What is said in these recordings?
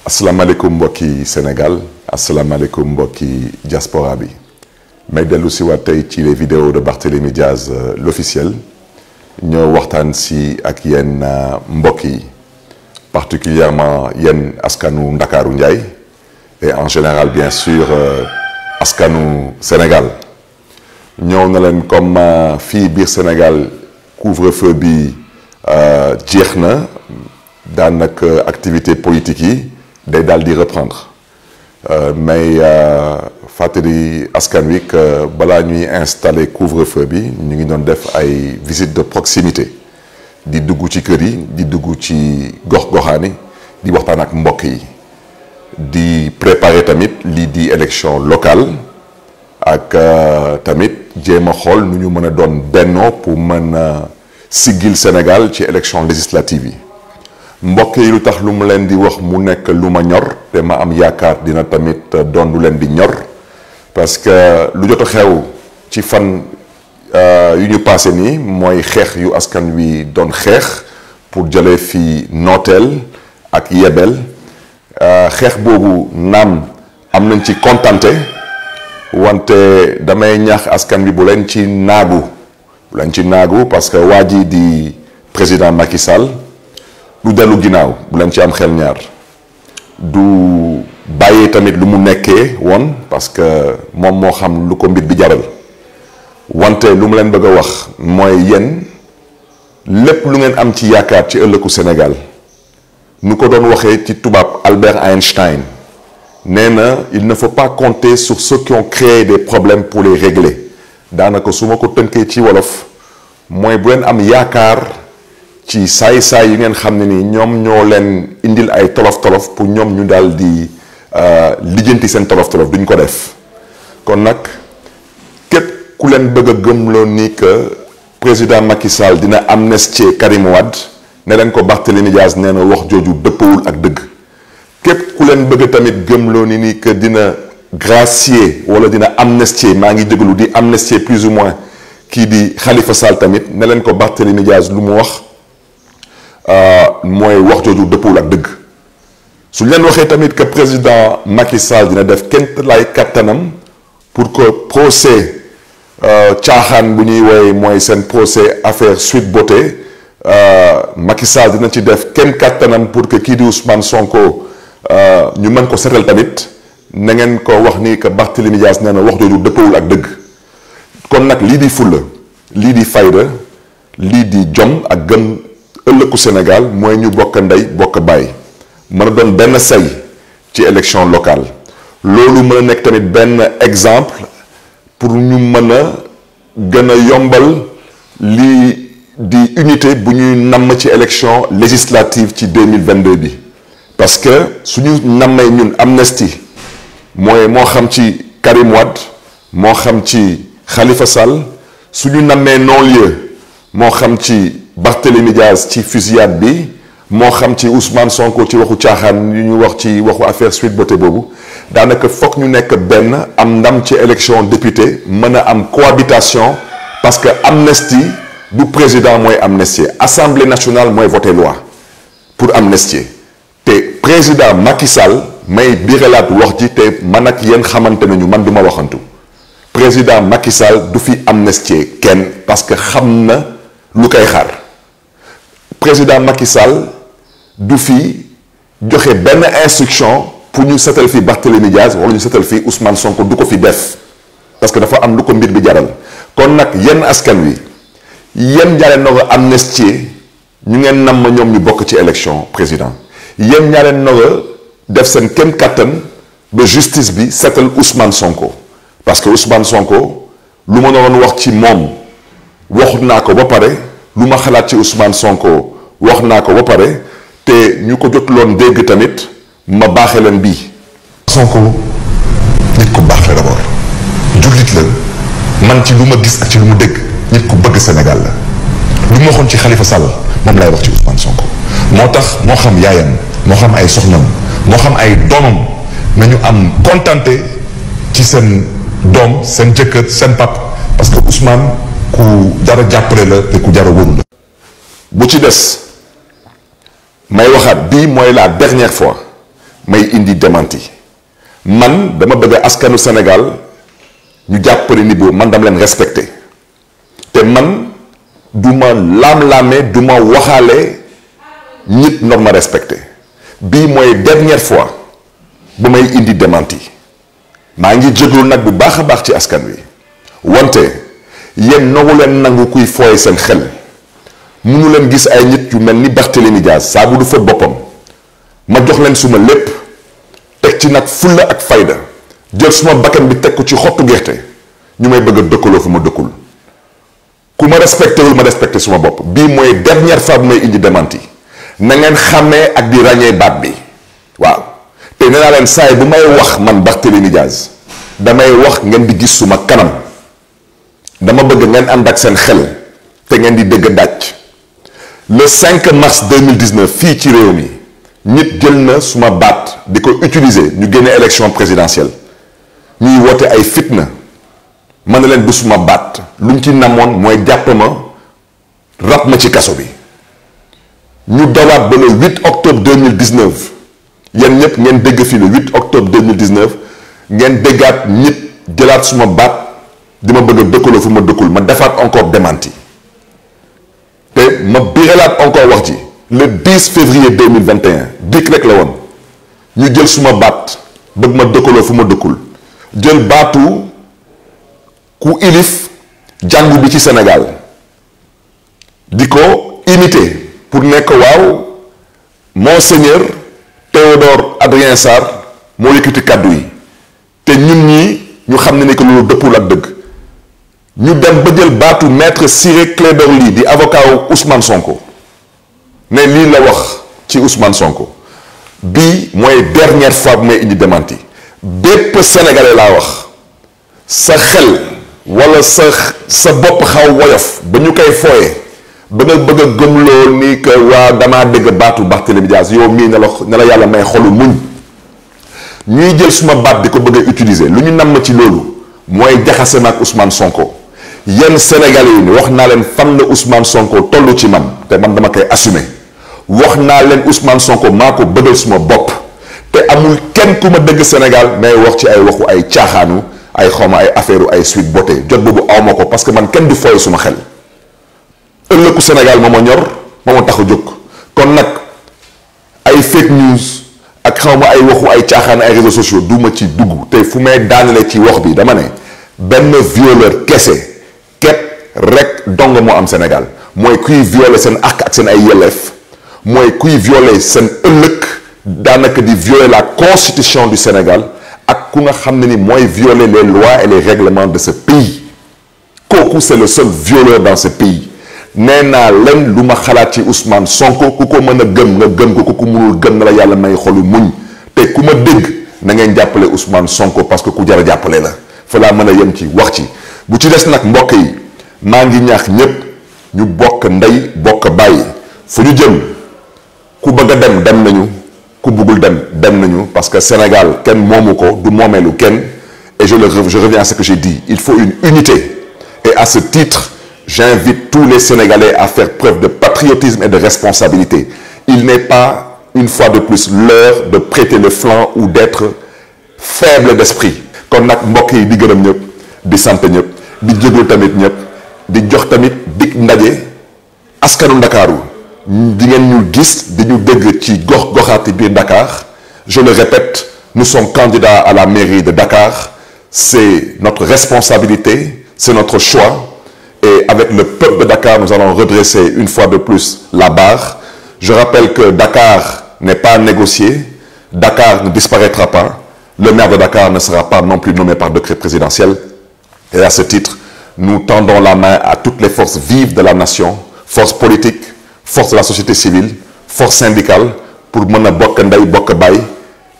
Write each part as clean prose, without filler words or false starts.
asalaamaaleykum mbokki Sénégal asalaamaaleykum mbokki diaspora bi may dellu si waat tey ci les vidéos de Barthélémy Diaz l'officiel ñoo waxtaan si ak yéen mbokk yi particulièrement yéen askanu Ndakaaru Njaay et en général bien sûr askanu Sénégal ñëw na leen comme fii biir Sénégal couvre-feu bi jeex na daanaka activité politique yi day daal di reprendre mais fàttali askan wi que balaa ñuy installer couvre-feu bi ñu ngi doon def ay visite de proximité di dugg ci kër yi di dugg ci gox-goxaani di waxtaan ak mbokk yi di préparer tamit lii di élection locale ak tamit jéem a xool nu ñu mën a doon bennoo pour mën a siggil Sénégal ci élection législative yi. mbokk yi lu tax lu mu leen di wax mu nekk lu ma ñor te ma am yaakaar dina tamit doon lu leen di ñor parce que lu jot a xew ci fan yu ñu passé nii mooy xeex yu askan wi doon xeex pour jëlee fi nooteel ak yebel xeex boobu naam am nañ ci kontante wante damay ñaax askan wi bu leen ci naagu parce que waa ji di président Macky Sall du dellu ginnaaw bu leen ci am xel ñaar du bàyyee tamit lu mu nekkee woon parce que moom moo xam lu ko mbir bi jaral wante lu mu leen bëgg a wax mooy yéen lépp lu ngeen am ci yaakaar ci ëllëgu Sénégal nu ko doon waxee ci tubaab Albert Einstein nee na il ne faut pas compter sur ceux qui ont créé des problèmes pour les régler daanaka su ma ko tënkee ci wolof mooy bu leen am yaakaar ci saay-saay yu ngeen xam ne ni ñoom ñoo leen indil ay tolof-tolof pour ñoom ñu daal di lijjanti seen tolof-tolof duñ ko def kon nag képp ku leen bëgg a gëmloo ni que président Macky Sall dina amnistier Karim Wade ne leen ko Barthélémy Diaz nee na wax jooju dëppawul ak dëgg képp ku leen bëgg tamit gëmloo ni que dina gracier wala dina amnistier maa ngi déglu di amnistier plus ou moins kii di Khalifa Sall tamit ne leen ko Barthélémy Diaz lu mu wax mooy wax jooju dëppul ak dëgg su leen waxee tamit que président Macky Sall dina def kent lay kattanam pour que procès caaxaan bu ñuy woy mooy seen procès affaire Sweet Beauté Macky Sall dina ci def kenn kattanam pour que kii di Ousmane Sonko ñu mën ko setal tamit na ngeen ko wax ni que Barthélémy Diaz nee na wax jooju dëppawul ak dëgg kon nag lii di fulla lii di fayda lii di jom ak gëm ëllëgu Sénégal mooy ñu bokk ndey bokk baay mën a doon benn say ci élection locale loolu mën a nekk tamit benn exemple pour ñu mën a gën a yombal lii di unité bu ñuy namm ci élection législative ci 2022 bi parce que suñu nammee ñun amnistie mooy moo xam ci Karim Wade moo xam ci Khalifa Sall suñu nammee non-lieu moo xam ci Barthélémy Diaz ci fusillade bi moo xam ci Ousmane Sonko ci waxu caaxaan yu ñu wax ci waxu affaire Sweet Beauté boobu daanaka foog ñu nekk benn am ndam ci élection député mën a am cohabitation parce que amnistie du président mooy amnistier assemblée nationale mooy voter loi pour amnistier te président Macky Sall may biralaat wax ji te man ak yéen xamante nañu man du ma waxantu président Macky Sall du fi amnistier kenn parce que xam na lu koy xaar président Macky Sall du fi joxe benn instruction pour ñu setal fi Barthélémy Diaz wala ñu setal fi Ousmane Sonko du ko fi def parce que dafa am lu ko mbir bi jaral kon nag yenn askan wi yéen ñaareel na ko amnistier ñu ngeen nam ma ñoom ñu bokk ci élection président yéen ñaareel na ko def seen kenn kattan ba justice bi setal Ousmane Sonko parce que Ousmane Sonko lu ma doon wax ci moom waxut naa ko ba pare lu ma xalaat ci Ousmane Sonko wax naa ko ba pare te ñu ko jotuloon dégg tamit ma baaxee leen bii. Sonko nit ku baax la d'abord jullit la man ci lu ma gis ak ci lu mu dégg nit ku bëgg Sénégal la lu ma waxoon ci Khalifa Sall moom lay wax ci Ousmane Sonko moo tax moo xam yaayam moo xam ay soxnam moo xam ay doomam nañu am kontante ci seen doom seen jëkkër seen pap parce que Ousmane ku dara jàppale la te ku jara wóoru la bu ci des may waxaat bii mooy la dernière fois may indi démenti man dama bëgg askanu Sénégal ñu jàppale ni boobu man dama leen respecté te man du ma laam-laame du ma waxaale nit nor ma respecté bii mooy dernière fois bu may indi démenti maa ngi jéglu nag bu baax a baax ci askan wi wante yéen nangu leen nangu kuy fooye seen xel munu leen gis ay nit yu mel ni Barthélémy Dias saa bu du fa boppam ma jox leen suma lépp teg ci nag fulla ak fayda jël suma bakkan bi teg ko ci xottu gerte ñu may bëgg a dëkkaloo fu ma dëkkul ku ma respecté wul ma respecté suma bopp bii mooy dernière fois bu may indi démenti na ngeen xàmmee ak di ràññee baat bi waaw te nee naa leen saay bu may wax man Barthélémy Dias damay wax ngeen di gis suma kanam dama bëgg ngeen ànd ak seen xel te ngeen di dëgg dàcc le 5 mars 2019 fii ci réew mi nit jël na suma baat di ko utiliser ñu génne élection présidentielle ñuy woote ay fitna mën na leen du suma baat lu ñu ci namoon mooy jàpp ma rab ma ci kaso bi ñu dawaat ba le 8 octobre 2019 yéen ñëpp ngeen dégg fii le 8 octobre 2019 ngeen déggaat nit jëlaat suma baat di ma bëgg a dëkkaloo fu ma dëkkul ma defaat encore démenti te ma biralaat encore wax ji le 10 février 2021 dik rek la woon ñu jël suma baat bëgg ma dëkkaloo fu ma dëkkul jël baatu ku ilif jàngu bi ci Sénégal di ko imiter pour nekk waaw Monseigneur Théodore Adrien Sarr moo yëkkati kàddu yi te ñun ñii ñu xam ne ni que loolu dëppul ak dëgg ñu dem ba jël baatu maître Ciré Clédor Ly di avocat wu Ousmane Sonko ne lii la wax ci Ousmane Sonko bii mooy dernière fois bu may indi démenti bépp sénégalais laa wax sa xel wala sa bopp xaw woyof ba ñu koy fooyee ba nga bëgg a gëmloo ni que waa damaa dégg baatu Barthélémy Dias yow mii ne la yàlla may xolu muñ ñuy jël suma baat di ko bëgg a utiliser lu ñu namm ci loolu mooy jaxase ma ak Ousmane Sonko yenn sénégalais yi ni wax naa leen fan la Ousmane Sonko toll ci man te man dama koy assumer wax naa leen Ousmane Sonko maa ko bëggal suma bopp te amul kenn ku ma dëgg Sénégal may wax ci ay waxu ay caaxaanu ay xawma ay affaire ay Sweet Beauté jot boobu awma ko parce que man kenn du fooy suma xel ëllëgu Sénégal moo ma ñor moo ma tax a jóg kon nag ay fake news ak xawma ay waxu ay caaxaan ay réseaux sociaux du ma ci dugg te fu may daanale ci wax bi dama ne benn violeur kese képp rek dong moo am Sénégal mooy kuy violer seen àq ak seen ay yelleef mooy kuy violer seen ëllëg daanaka di violer la constitution du Sénégal ak ku nga xam ne ni mooy violer les lois et les règlements de ce pays kooku c'est le seul violeur dans ce pays nee naa leen lu ma xalaat ci Ousmane Sonko ku ko mën a gëm nga gëm ko ku ko mënul gëm na la yàlla may xolu muñ te ku ma dégg na ngeen jàppale Ousmane Sonko parce que ku jar a jàppale la fa laa mën a yem ci wax ci bu ci des nag mbokk yi maa ngi ñaax ñépp ñu bokk ndey bokk bàyyi fu ñu jëm ku bëgg a dem nañu ku bëggul dem nañu parce que Sénégal kenn moomu ko du moomeelu kenn et je reviens à ce que j'ai dit il faut une unité et à ce titre j'invite tous les Sénégalais à faire preuve de patriotisme et de responsabilité il n'est pas une fois de plus l'heure de prêter le flanc ou d'être faible d'esprit kon nag mbokk yi di gërëm ñëpp di sant ñëpp di jégalu tamit ñëpp di jox tamit dig ndaje askanu Ndakaaru di ngeen ñu gis di ñu dégg ci gox-goxaati biir Dakar je le répète nous sommes candidats à la mairie de Dakar c'est notre responsabilité c'est notre choix et avec le peuple de Dakar nous allons redresser une fois de plus la barre je rappelle que Dakar n'est pas négocié Dakar ne disparaîtra pas le maire de Dakar ne sera pas non plus nommé par décret présidentiel et à ce titre nous tendons la main à toutes les forces vives de la nation forces politiques force de la société civile force syndicale pour mën a bokk ndey bokk baay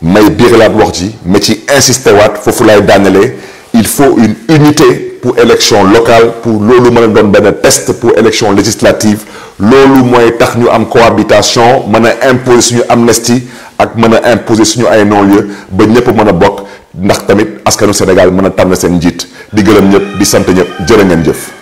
may biiralaat wax ji mais ci insister waat foofu lay daanelee il faut une unité pour élection locale pour loolu mën a doon benn test pour élection législative loolu mooy tax ñu am cohabitation mën a imposer suñu amnistie ak mën a imposer suñu ay non-lieu ba ñëpp mën a bokk ndax tamit askanu Sénégal mën a tànn seen njiit di gërëm ñëpp di sant ñëpp jërë ngeen jëf